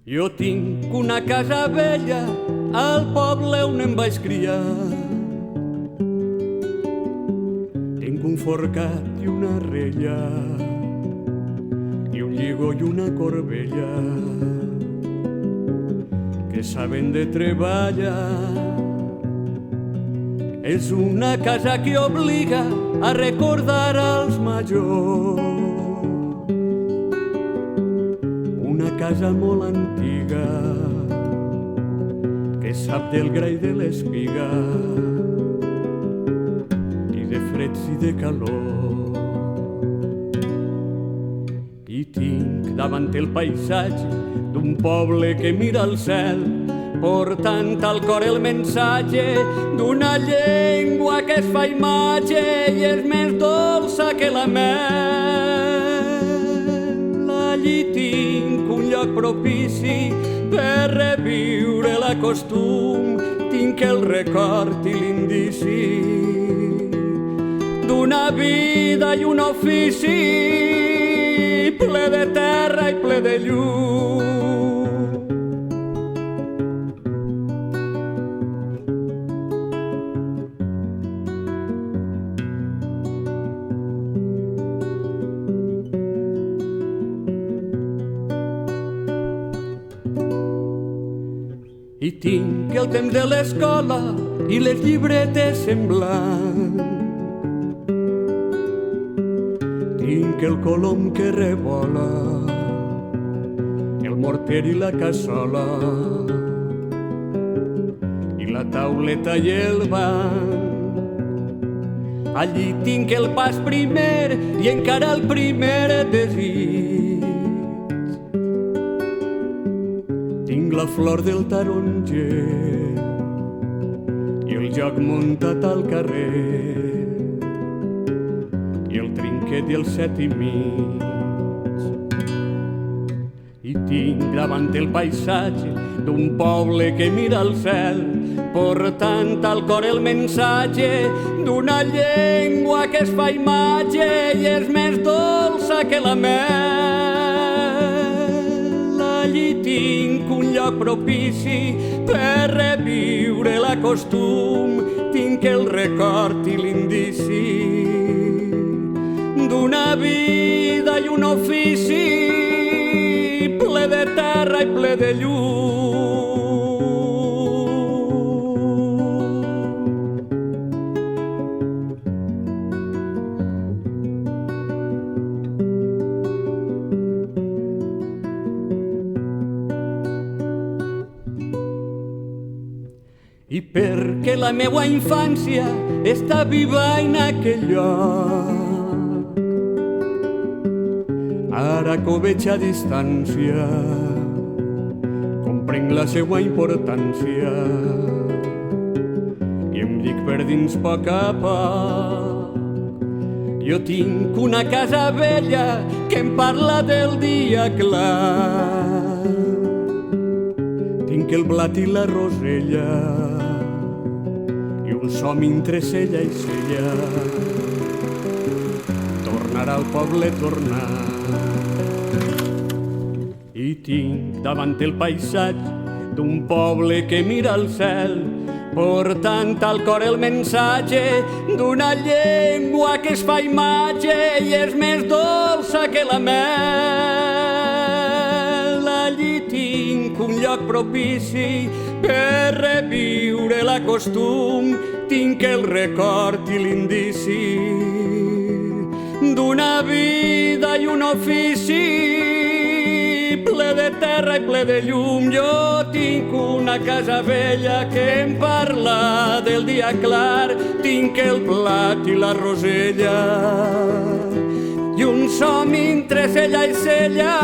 Jo tinc una casa vella al poble on em vaig criar. Tinc un forcat i una rella i un lligo i una corbella que saben de treballar. És una casa que obliga a recordar als majors. Una casa molt antiga que sap del gra i de l'espiga i de freds i de calor. I tinc davant el paisatge d'un poble que mira al cel, portant al cor el mensatge d'una llengua que es fa imatge i és més dolça que la mel. Allí tinc un lloc propici per reviure la costum, tinc el record i l'indici d'una vida i un ofici ple de terra i ple de llum. I tinc el temps de l'escola i les llibretes en blanc. Tinc el colom que revola, el morter i la cassola, i la tauleta i el banc. Allí tinc el pas primer i encara el primer desig. Tinc la flor del taronger i el joc muntat al carrer i el trinquet i el set i mig. I tinc davant el paisatge d'un poble que mira al cel, portant al cor el mensatge d'una llengua que es fa imatge i és més dolça que la mel. Allí tinc un lloc propici per reviure la costum, tinc el record i l'indici d'una vida i un ofici ple de terra i ple de llum. I perquè la meua infància està viva en aquell lloc, ara que ho veig a distància comprenc la seua importància i em dic per dins poc a poc. Jo tinc una casa vella que em parla del dia clar, tinc el blat i la rosella i un somni entre cella i cella, tornar al poble, tornar. I tinc davant el paisatge d'un poble que mira al cel, portant al cor el mensatge d'una llengua que es fa imatge i és més dolça que la mel. Allí tinc un lloc propici per reviure la costum, tinc el record i l'indici d'una vida i un ofici ple de terra i ple de llum. Jo tinc una casa vella que em parla del dia clar, tinc el blat i la rosella i un somni entre cella i cella,